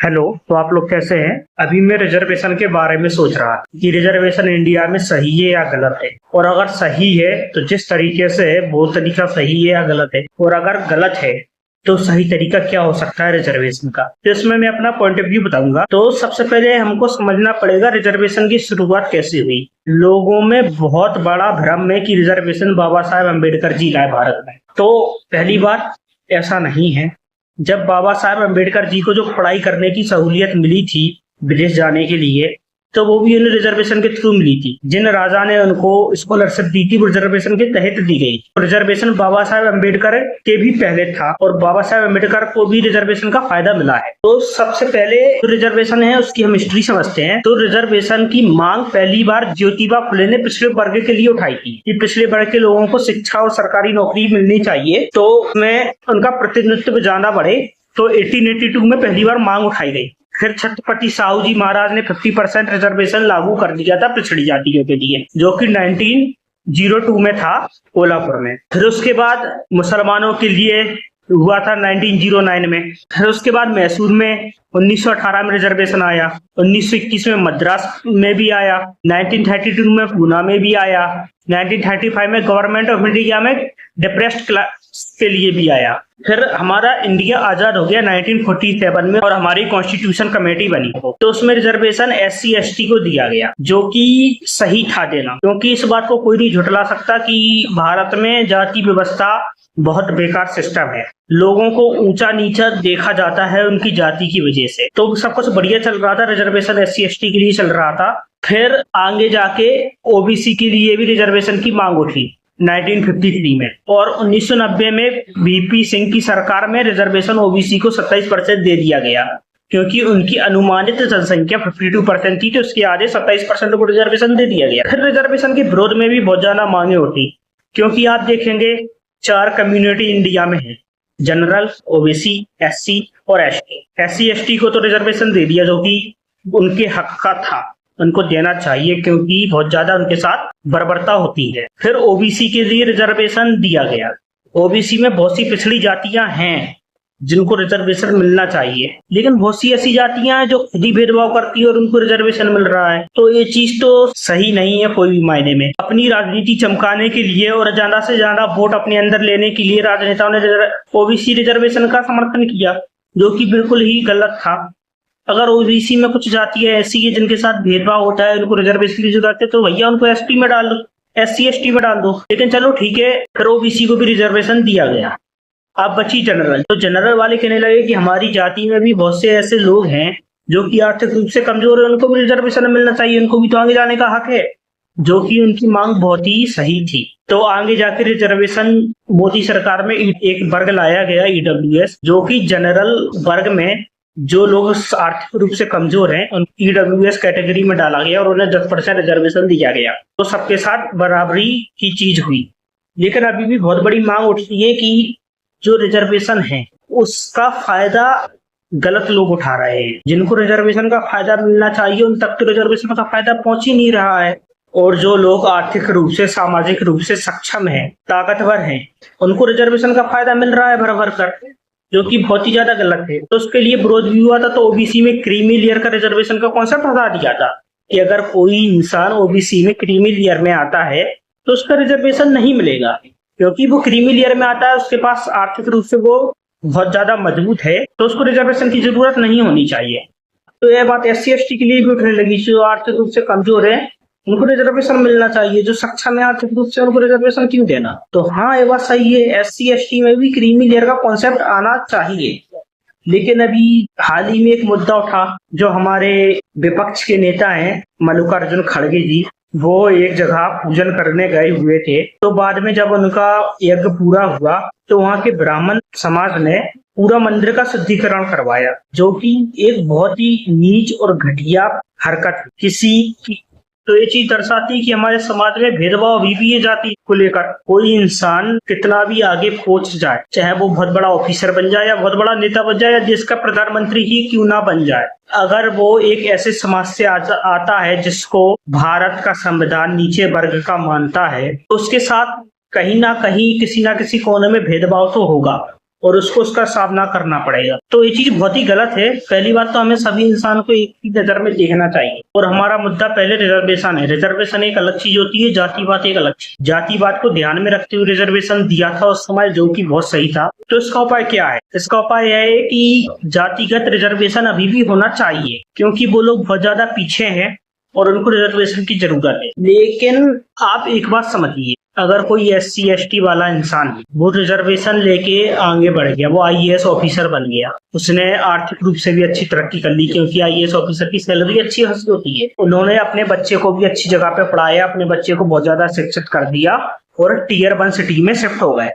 Hello. तो आप लोग कैसे हैं? अभी मैं रिजर्वेशन के बारे में सोच रहा था कि रिजर्वेशन इंडिया में सही है या गलत है, और अगर सही है तो जिस तरीके से है वो तरीका सही है या गलत है, और अगर गलत है तो सही तरीका क्या हो सकता है रिजर्वेशन का। तो इसमें मैं अपना पॉइंट ऑफ व्यू बताऊंगा। तो सबसे पहले हमको समझना पड़ेगा रिजर्वेशन की शुरुआत कैसे हुई। लोगों में बहुत बड़ा भ्रम है कि रिजर्वेशन बाबा साहेब अम्बेडकर जी लाए भारत में। तो पहली बात, ऐसा नहीं है। जब बाबा साहब अम्बेडकर जी को जो पढ़ाई करने की सहूलियत मिली थी विदेश जाने के लिए, तो वो भी उन्हें रिजर्वेशन के थ्रू मिली थी। जिन राजा ने उनको स्कॉलरशिप दी थी वो रिजर्वेशन के तहत दी गई। रिजर्वेशन बाबा साहब अम्बेडकर के भी पहले था और बाबा साहब अम्बेडकर को भी रिजर्वेशन का फायदा मिला है। तो सबसे पहले जो रिजर्वेशन है उसकी हम हिस्ट्री समझते हैं। तो रिजर्वेशन की मांग पहली बार ज्योतिबा फुले ने पिछड़े वर्ग के लिए उठाई थी कि पिछड़े वर्ग के लोगों को शिक्षा और सरकारी नौकरी मिलनी चाहिए, तो उसमें उनका प्रतिनिधित्व ज्यादा बढ़े। तो 1882 में पहली बार मांग उठाई गई। फिर छत्रपति साहू जी महाराज ने 50% रिजर्वेशन लागू कर दिया था पिछड़ी जातियों के लिए, जो कि 1902 में था कोल्हापुर में। फिर उसके बाद मुसलमानों के लिए हुआ था 1909 में। फिर उसके बाद मैसूर में 1918 में रिजर्वेशन आया, 1921 में मद्रास में भी आया, 1932 में पूना में भी आया, 1935 में गवर्नमेंट ऑफ इंडिया में डिप्रेस्ड क्लास के लिए भी आया। फिर हमारा इंडिया आजाद हो गया 1947 में और हमारी कॉन्स्टिट्यूशन कमेटी बनी, तो उसमें रिजर्वेशन SC ST को दिया गया, जो कि सही था देना, क्योंकि इस बात को कोई नहीं झुठला सकता कि भारत में जाति व्यवस्था बहुत बेकार सिस्टम है। लोगों को ऊंचा नीचा देखा जाता है उनकी जाति की वजह से। तो सब कुछ बढ़िया चल रहा था, रिजर्वेशन SC ST के लिए चल रहा था। फिर आगे जाके OBC के लिए भी रिजर्वेशन की मांग उठी 1953 में, और 1990 में VP सिंह की सरकार में रिजर्वेशन OBC को 27% दे दिया गया, क्योंकि उनकी अनुमानित जनसंख्या 52% थी, तो उसके आधे 27% को रिजर्वेशन दे दिया गया। फिर रिजर्वेशन के विरोध में भी बहुत ज्यादा मांगे उठी, क्योंकि आप देखेंगे 4 कम्युनिटी इंडिया में है, जनरल, OBC, SC और ST। SC ST को तो रिजर्वेशन दे दिया जो कि उनके हक का था, उनको देना चाहिए, क्योंकि बहुत ज्यादा उनके साथ बर्बरता होती है। फिर OBC के लिए रिजर्वेशन दिया गया। OBC में बहुत सी पिछड़ी जातियां हैं जिनको रिजर्वेशन मिलना चाहिए, लेकिन बहुत सी ऐसी जातियां हैं जो खुद ही भेदभाव करती है और उनको रिजर्वेशन मिल रहा है। तो ये चीज तो सही नहीं है कोई भी मायने में। अपनी राजनीति चमकाने के लिए और ज्यादा से ज्यादा वोट अपने अंदर लेने के लिए राजनेताओं ने OBC रिजर्वेशन का समर्थन किया, जो कि बिल्कुल ही गलत था। अगर OBC में कुछ जातियां ऐसी है जिनके साथ भेदभाव होता है, उनको रिजर्वेशन की जरूरत है, तो भैया उनको ST में डाल दो, SC ST में डाल दो। लेकिन चलो ठीक है, फिर OBC को भी रिजर्वेशन दिया गया। अब बची जनरल। तो जनरल वाले कहने लगे कि हमारी जाति में भी बहुत से ऐसे लोग हैं जो कि आर्थिक रूप से कमजोर है, उनको भी रिजर्वेशन मिलना चाहिए, उनको भी तो आगे जाने का हक है, जो कि उनकी मांग बहुत ही सही थी। तो आगे जाकर रिजर्वेशन मोदी सरकार में एक वर्ग लाया गया EWS, जो कि जनरल वर्ग में जो लोग आर्थिक रूप से कमजोर हैं उन EWS कैटेगरी में डाला गया और उन्हें 10% रिजर्वेशन दिया गया। तो सबके साथ बराबरी की चीज हुई। लेकिन अभी भी बहुत बड़ी मांग उठती है कि जो रिजर्वेशन है उसका फायदा गलत लोग उठा रहे हैं। जिनको रिजर्वेशन का फायदा मिलना चाहिए उन तक तो रिजर्वेशन का फायदा पहुंच ही नहीं रहा है, और जो लोग आर्थिक रूप से सामाजिक रूप से सक्षम हैं, ताकतवर हैं, उनको रिजर्वेशन का फायदा मिल रहा है भर भर कर, जो कि बहुत ही ज्यादा गलत है। तो उसके लिए विरोध भी हुआ था। तो OBC में क्रीमी लेयर का रिजर्वेशन का कॉन्सेप्ट हटा दिया था कि अगर कोई इंसान OBC में क्रीमी लेयर में आता है तो उसका रिजर्वेशन नहीं मिलेगा, क्योंकि वो क्रीमी लेयर में आता है, उसके पास आर्थिक रूप से वो बहुत ज्यादा मजबूत है, तो उसको रिजर्वेशन की जरूरत नहीं होनी चाहिए। तो यह बात SC ST के लिए भी उठने लगी। जो आर्थिक रूप से कमजोर है उनको रिजर्वेशन मिलना चाहिए, जो सक्षम है आर्थिक रूप से उनको रिजर्वेशन क्यों देना। तो हाँ, ये बात सही है, SC ST में भी क्रीमी लेयर का कॉन्सेप्ट आना चाहिए। लेकिन अभी हाल ही में एक मुद्दा उठा, जो हमारे विपक्ष के नेता हैं मल्लिकार्जुन खड़गे जी, वो एक जगह पूजन करने गए हुए थे। तो बाद में जब उनका यज्ञ पूरा हुआ तो वहां के ब्राह्मण समाज ने पूरा मंदिर का शुद्धिकरण करवाया, जो कि एक बहुत ही नीच और घटिया हरकत किसी की। तो ये चीज दर्शाती है कि हमारे समाज में भेदभाव अभी भी है जाति को लेकर। कोई इंसान कितना भी आगे पहुंच जाए, चाहे वो बहुत बड़ा ऑफिसर बन जाए या बहुत बड़ा नेता बन जाए या देश का प्रधानमंत्री ही क्यों ना बन जाए, अगर वो एक ऐसे समाज से आता है जिसको भारत का संविधान नीचे वर्ग का मानता है, तो उसके साथ कहीं ना कहीं किसी ना किसी कोने में भेदभाव तो होगा। और उसको उसका सामना करना पड़ेगा। तो ये चीज बहुत ही गलत है। पहली बात तो हमें सभी इंसान को एक ही नजर में देखना चाहिए। और हमारा मुद्दा पहले रिजर्वेशन है। रिजर्वेशन एक अलग चीज होती है, जातिवाद एक अलग चीज। जातिवाद को ध्यान में रखते हुए रिजर्वेशन दिया था उस समय, जो कि बहुत सही था। तो इसका उपाय क्या है? इसका उपाय यह है कि जातिगत रिजर्वेशन अभी भी होना चाहिए, क्योंकि वो लोग बहुत ज्यादा पीछे हैं और उनको रिजर्वेशन की जरूरत है। लेकिन आप एक बात समझिए, अगर कोई SC ST वाला इंसान है, वो रिजर्वेशन लेके आगे बढ़ गया, वो IAS ऑफिसर बन गया, उसने आर्थिक रूप से भी अच्छी तरक्की कर ली, क्योंकि IAS ऑफिसर की सैलरी अच्छी खासी होती है। उन्होंने अपने बच्चे को भी अच्छी जगह पे पढ़ाया, अपने बच्चे को बहुत ज्यादा शिक्षित कर दिया और Tier 1 सिटी में शिफ्ट हो गए।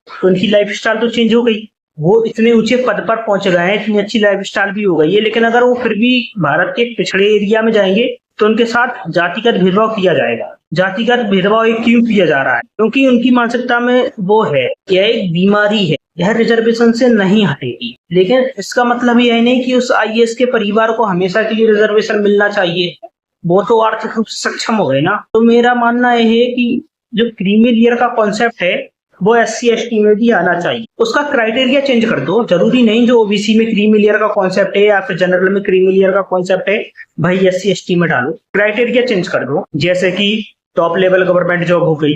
तो उनकी लाइफ स्टाइल तो चेंज हो गई, वो इतने ऊंचे पद पर पहुंच गए हैं, इतनी अच्छी लाइफ स्टाइल भी हो गई है। लेकिन अगर वो फिर भी भारत के पिछड़े एरिया में जाएंगे तो उनके साथ जातिगत भेदभाव किया जाएगा। जातिगत भेदभाव एक क्यों किया जा रहा है? क्योंकि उनकी मानसिकता में वो है, यह एक बीमारी है, यह रिजर्वेशन से नहीं हटेगी। लेकिन इसका मतलब यह नहीं कि उस IAS के परिवार को हमेशा के लिए रिजर्वेशन मिलना चाहिए। वो तो आर्थिक रूप से सक्षम हो गए ना। तो मेरा मानना यह है कि जो क्रीमी लेयर का कॉन्सेप्ट है वो SC ST में भी आना चाहिए। उसका क्राइटेरिया चेंज कर दो। जरूरी नहीं जो OBC में क्रीमी लेयर का कॉन्सेप्ट है या फिर जनरल में क्रीमी लेयर का कॉन्सेप्ट है, भाई SC ST में डालो। क्राइटेरिया चेंज कर दो, जैसे कि टॉप लेवल गवर्नमेंट जॉब हो गई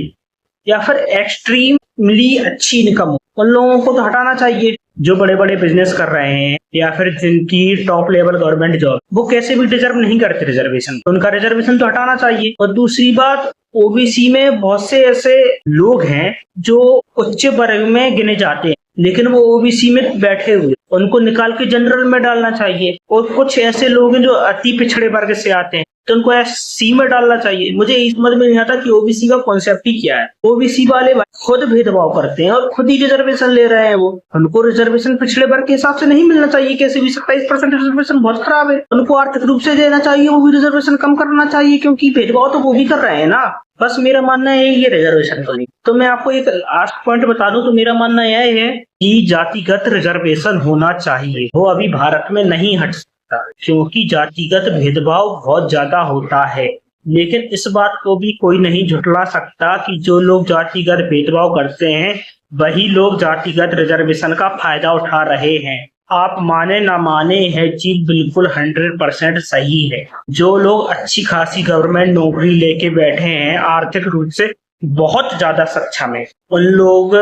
या फिर एक्सट्रीमली अच्छी इनकम हो, उन लोगों को तो हटाना चाहिए। जो बड़े बड़े बिजनेस कर रहे हैं या फिर जिनकी टॉप लेवल गवर्नमेंट जॉब, वो कैसे भी डिजर्व नहीं करते रिजर्वेशन, उनका रिजर्वेशन तो हटाना चाहिए। और दूसरी बात, OBC में बहुत से ऐसे लोग हैं जो उच्च वर्ग में गिने जाते हैं, लेकिन वो OBC में बैठे हुए, उनको निकाल के जनरल में डालना चाहिए। और कुछ ऐसे लोग हैं जो अति पिछड़े वर्ग से आते हैं, तो उनको SC में डालना चाहिए। मुझे इस समझ में नहीं आता कि OBC का कॉन्सेप्ट ही क्या है। OBC वाले खुद भेदभाव करते हैं और खुद ही रिजर्वेशन ले रहे हैं। वो उनको रिजर्वेशन पिछड़े वर्ग के हिसाब से नहीं मिलना चाहिए। कैसे भी 27% रिजर्वेशन बहुत खराब है, उनको आर्थिक रूप से देना चाहिए, वो भी रिजर्वेशन कम करना चाहिए, क्योंकि भेदभाव तो वो भी कर रहे हैं ना। बस मेरा मानना है ये रिजर्वेशन को नहीं। तो मैं आपको एक लास्ट पॉइंट बता दूं, तो मेरा मानना यह है कि जातिगत रिजर्वेशन होना चाहिए। वो अभी भारत में नहीं हट सकता, क्योंकि जातिगत भेदभाव बहुत ज्यादा होता है। लेकिन इस बात को भी कोई नहीं झुठला सकता कि जो लोग जातिगत भेदभाव करते हैं वही लोग जातिगत रिजर्वेशन का फायदा उठा रहे हैं। आप माने ना माने, है चीज बिल्कुल 100% सही है। जो लोग अच्छी खासी गवर्नमेंट नौकरी लेके बैठे हैं, आर्थिक रूप से बहुत ज्यादा सक्षम है, उन लोग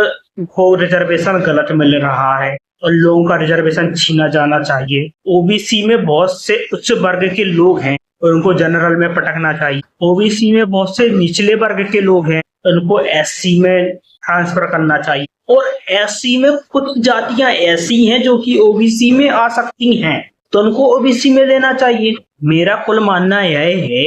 को रिजर्वेशन गलत मिल रहा है। उन लोगों का रिजर्वेशन छीना जाना चाहिए। OBC में बहुत से उच्च वर्ग के लोग हैं, उनको जनरल में पटकना चाहिए। OBC में बहुत से निचले वर्ग के लोग हैं, उनको SC में ट्रांसफर करना चाहिए। और SC में कुछ जातियां ऐसी हैं जो कि OBC में आ सकती हैं, तो उनको OBC में लेना चाहिए। मेरा कुल मानना यह है,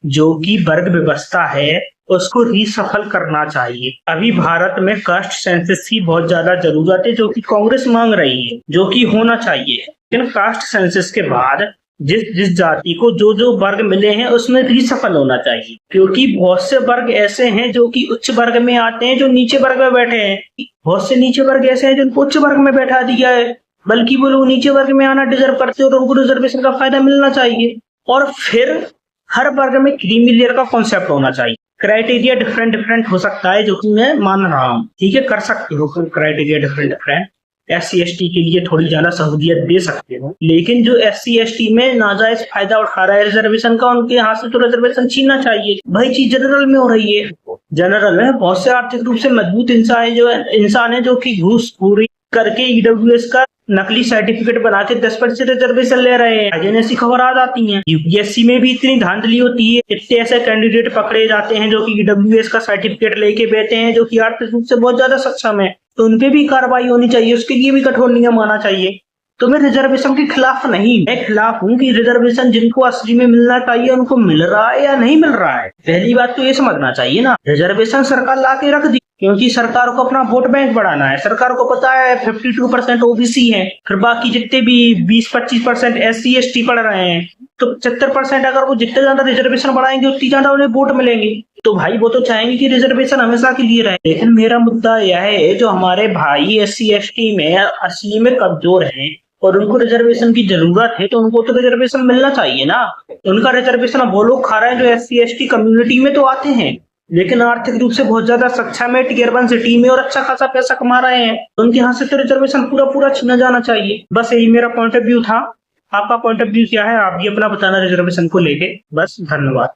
जो कि वर्ग व्यवस्था है उसको रीसफल करना चाहिए। अभी भारत में कास्ट सेंसस की बहुत ज्यादा जरूरत है, जो कि कांग्रेस मांग रही है, जो कि होना चाहिए। लेकिन कास्ट सेंसस के बाद जिस जाति को जो वर्ग मिले हैं उसमें रीसफल होना चाहिए, क्योंकि बहुत से वर्ग ऐसे हैं जो कि उच्च वर्ग में आते हैं, जो नीचे वर्ग में बैठे हैं। बहुत से नीचे वर्ग ऐसे हैं जिनको उच्च वर्ग में बैठा दिया है, बल्कि वो लोग नीचे वर्ग में आना डिजर्व करते हैं और उनको रिजर्वेशन का फायदा मिलना चाहिए। और फिर हर वर्ग में क्रीमी लेयर का कॉन्सेप्ट होना चाहिए। क्राइटेरिया डिफरेंट हो सकता है, जो कि मैं मान रहा हूँ, ठीक है, कर सकते हो क्राइटेरिया डिफरेंट। SC ST के लिए थोड़ी ज्यादा सहूलियत दे सकते हो, लेकिन जो SC ST में नाजायज फायदा उठा रहा है रिजर्वेशन का, उनके हाथ से तो रिजर्वेशन छीनना चाहिए। भाई चीज जनरल में हो रही है। जनरल में बहुत से आर्थिक रूप से मजबूत इंसान है जो कि घूसखोरी करके EWS का नकली सर्टिफिकेट बना के 10% रिजर्वेशन ले रहे हैं। जिन्हें ऐसी खबर आ जाती है। UPSC में भी इतनी धांधली होती है, इतने ऐसे कैंडिडेट पकड़े जाते हैं जो कि EWS का सर्टिफिकेट लेके बैठे हैं, जो कि आर्थिक रूप से बहुत ज्यादा सक्षम है, तो उन पे भी कार्रवाई होनी चाहिए, उसके लिए भी कठोर नियम आना चाहिए। तो मैं रिजर्वेशन के खिलाफ नहीं, मैं खिलाफ हूँ कि रिजर्वेशन जिनको असली में मिलना चाहिए उनको मिल रहा है या नहीं मिल रहा है। पहली बात तो ये समझना चाहिए ना, रिजर्वेशन सरकार ला के रख दी क्योंकि सरकार को अपना वोट बैंक बढ़ाना है। सरकार को पता है 52% OBC है, फिर बाकी जितने भी 20-25% SC ST पढ़ रहे हैं, तो 75% अगर वो जितने ज्यादा रिजर्वेशन बढ़ाएंगे उतनी ज्यादा उन्हें वोट मिलेंगे। तो भाई वो तो चाहेंगे कि रिजर्वेशन हमेशा के लिए रहे। लेकिन मेरा मुद्दा यह है, जो हमारे भाई SC ST में असली में कमजोर है और उनको रिजर्वेशन की जरूरत है, तो उनको तो रिजर्वेशन मिलना चाहिए ना। उनका रिजर्वेशन अब वो लोग खा रहे हैं जो SC ST कम्युनिटी में तो आते हैं, लेकिन आर्थिक रूप से बहुत ज्यादा सक्षम है, टियर 1 सिटी में और अच्छा खासा पैसा कमा रहे हैं, तो उनके यहाँ से तो रिजर्वेशन पूरा पूरा छीना जाना चाहिए। बस यही मेरा पॉइंट ऑफ व्यू था। आपका पॉइंट ऑफ व्यू क्या है? आप भी अपना बताना रिजर्वेशन को लेके। बस, धन्यवाद।